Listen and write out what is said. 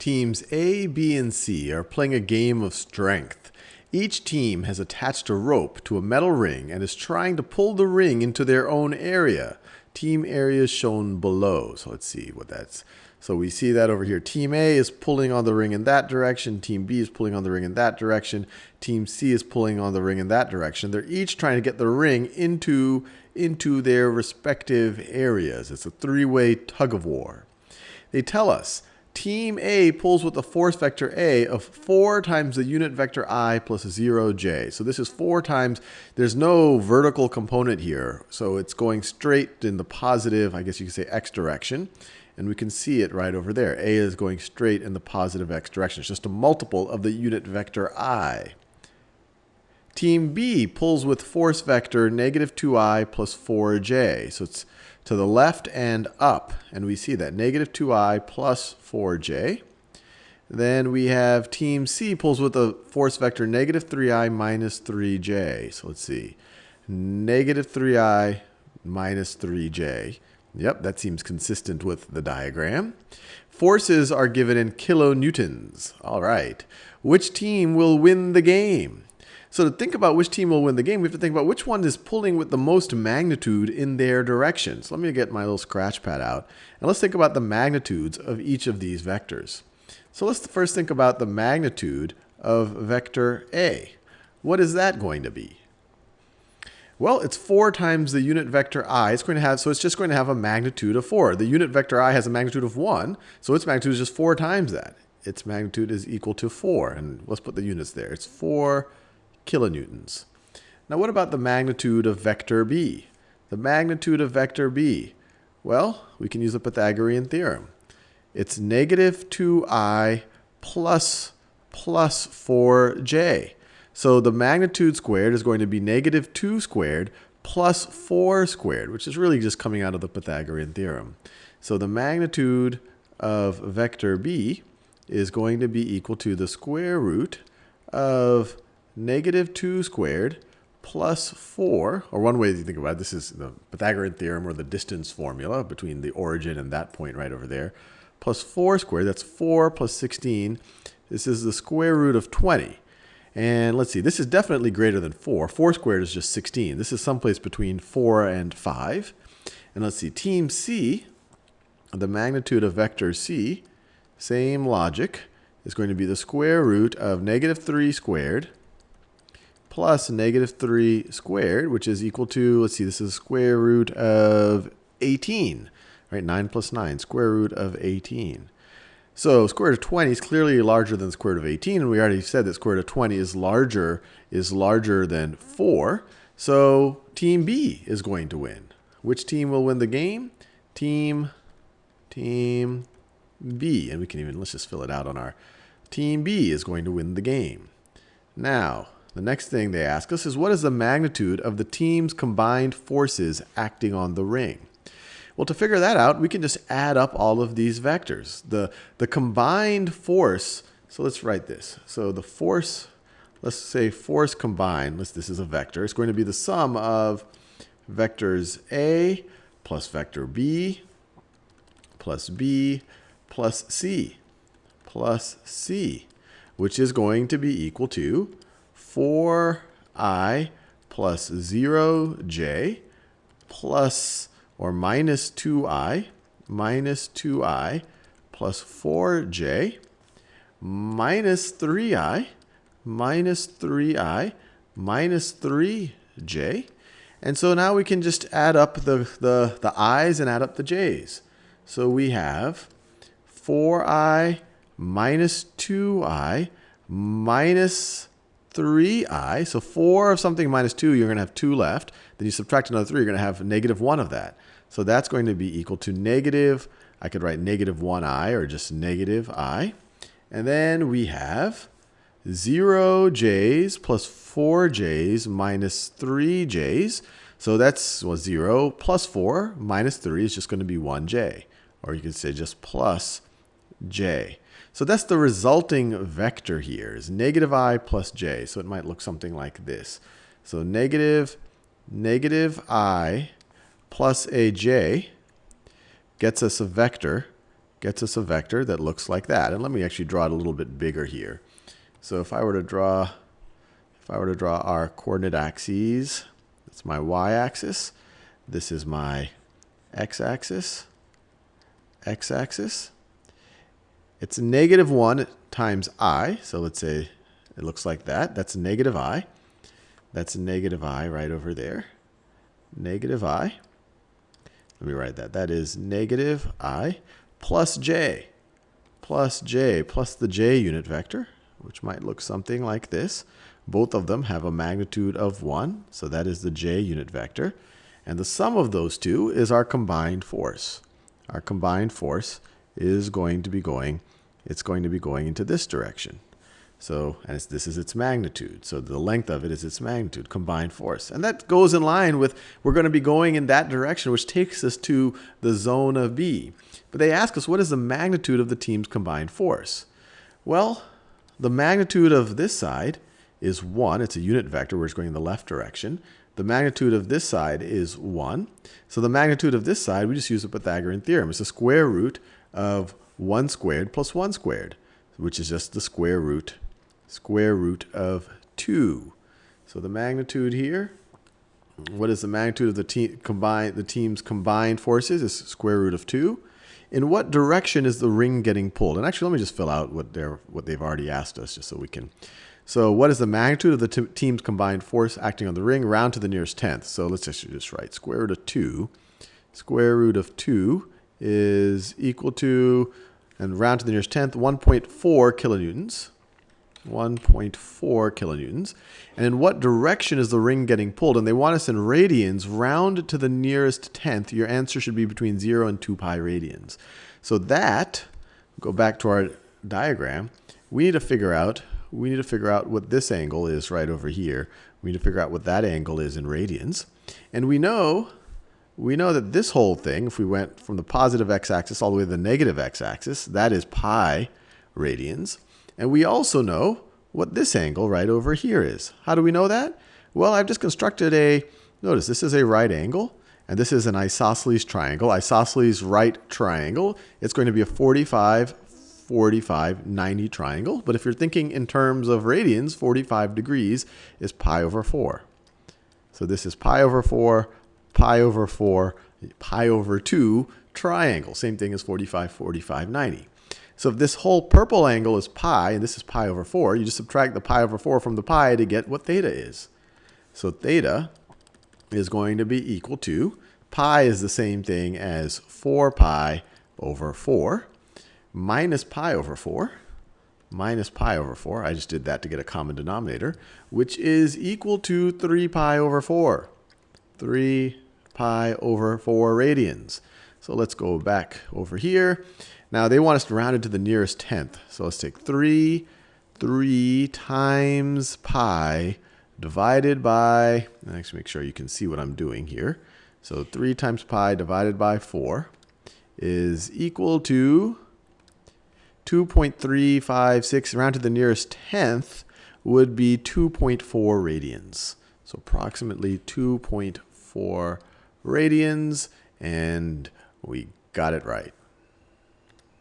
Teams A, B, and C are playing a game of strength. Each team has attached a rope to a metal ring and is trying to pull the ring into their own area. Team area is shown below. So let's see what that's. So we see that over here. Team A is pulling on the ring in that direction. Team B is pulling on the ring in that direction. Team C is pulling on the ring in that direction. They're each trying to get the ring into their respective areas. It's a three-way tug of war. They tell us Team A pulls with the force vector A of 4 times the unit vector I plus 0j. So this is 4 times, there's no vertical component here. So it's going straight in the positive, I guess you could say x direction. And we can see it right over there. A is going straight in the positive x direction. It's just a multiple of the unit vector I. Team B pulls with force vector negative 2i plus 4j. So it's to the left and up. And we see that negative 2i plus 4j. Then we have Team C pulls with a force vector negative 3i minus 3j. So let's see. Negative 3i minus 3j. Yep, that seems consistent with the diagram. Forces are given in kilonewtons. All right. Which team will win the game? So to think about which team will win the game, we have to think about which one is pulling with the most magnitude in their direction. So let me get my little scratch pad out. And let's think about the magnitudes of each of these vectors. So let's first think about the magnitude of vector A. What is that going to be? Well, it's 4 times the unit vector I. It's just going to have a magnitude of 4. The unit vector I has a magnitude of 1, so its magnitude is just 4 times that. Its magnitude is equal to 4, and let's put the units there. It's 4 kilonewtons. Now, what about the magnitude of vector B? The magnitude of vector B, well, we can use the Pythagorean theorem. It's negative 2i plus 4j. So the magnitude squared is going to be negative 2 squared plus 4 squared, which is really just coming out of the Pythagorean theorem. So the magnitude of vector B is going to be equal to the square root of negative 2 squared plus 4, or one way to think about it, this is the Pythagorean theorem or the distance formula between the origin and that point right over there, plus 4 squared, that's 4 plus 16. This is the square root of 20. And let's see, this is definitely greater than 4. 4 squared is just 16. This is someplace between 4 and 5. And let's see, Team C, the magnitude of vector C, same logic, is going to be the square root of negative 3 squared plus negative 3 squared, which is equal to, let's see, this is square root of 18. Right, 9 plus 9, square root of 18. So square root of 20 is clearly larger than square root of 18, and we already said that square root of 20 is larger than 4. So Team B is going to win. Which team will win the game? Team B. And we can even, let's just fill it out on our Team B is going to win the game. Now, the next thing they ask us is what is the magnitude of the team's combined forces acting on the ring? Well, to figure that out, we can just add up all of these vectors. The combined force, so let's write this. So the force, let's say force combined, this is a vector. It's going to be the sum of vectors A plus vector B plus C, which is going to be equal to 4i plus 0j plus or minus 2i plus 4j minus 3i minus 3j. And so now we can just add up the i's and add up the j's. So we have 4i minus 2i minus 3i. So 4 of something minus 2, you're going to have 2 left. Then you subtract another 3, you're going to have negative 1 of that. So that's going to be equal to negative, I could write negative 1i or just negative I. And then we have 0j's plus 4j's minus 3j's. So that's 0 plus 4 minus 3 is just going to be 1j. Or you could say just plus j. So that's the resulting vector here is negative I plus j. So it might look something like this. So negative I plus a j gets us a vector gets us a vector that looks like that. And let me actually draw it a little bit bigger here. So if I were to draw our coordinate axes, that's my y-axis. This is my x-axis. X-axis. It's -1 times I. So let's say it looks like that. That's negative I. That's negative I right over there. Negative I. Let me write that. That is negative I plus j. Plus j plus the j unit vector, which might look something like this. Both of them have a magnitude of 1. So that is the j unit vector. And the sum of those two is our combined force. Our combined force is going to be going into this direction. So, and this is its magnitude. So the length of it is its magnitude, combined force. And that goes in line with, we're going to be going in that direction, which takes us to the zone of B. But they ask us, what is the magnitude of the team's combined force? Well, the magnitude of this side is 1. It's a unit vector. We're just going in the left direction. The magnitude of this side is 1. So the magnitude of this side, we just use the Pythagorean theorem. It's the square root of 1 squared plus 1 squared, which is just the square root of 2. So the magnitude here, what is the magnitude of the team's combined forces? Is square root of 2. In what direction is the ring getting pulled? And actually, let me just fill out what they've already asked us, just so we can. So what is the magnitude of the team's combined force acting on the ring? Round to the nearest tenth. So let's just write square root of 2. Square root of 2 is equal to, and round to the nearest tenth, 1.4 kilonewtons. 1.4 kilonewtons. And in what direction is the ring getting pulled? And they want us in radians, round to the nearest tenth. Your answer should be between 0 and 2 pi radians. So that, go back to our diagram, we need to figure out what this angle is right over here. We need to figure out what that angle is in radians. And we know that this whole thing, if we went from the positive x-axis all the way to the negative x-axis, that is pi radians. And we also know what this angle right over here is. How do we know that? Well, I've just constructed notice this is a right angle, and this is an isosceles triangle. Isosceles right triangle. It's going to be a 45, 45, 90 triangle. But if you're thinking in terms of radians, 45 degrees is pi over 4. So this is pi over 4, pi over 4, pi over 2 triangle. Same thing as 45, 45, 90. So if this whole purple angle is pi, and this is pi over 4, you just subtract the pi over 4 from the pi to get what theta is. So theta is going to be equal to, pi is the same thing as 4 pi over 4, minus pi over 4, minus pi over 4. I just did that to get a common denominator, which is equal to 3 pi over 4. 3 pi over 4 radians. So let's go back over here. Now they want us to round it to the nearest tenth. So let's take 3 times pi divided by, actually make sure you can see what I'm doing here. So 3 times pi divided by 4 is equal to 2.356, round to the nearest tenth would be 2.4 radians. So approximately 2.4 radians, and we got it right.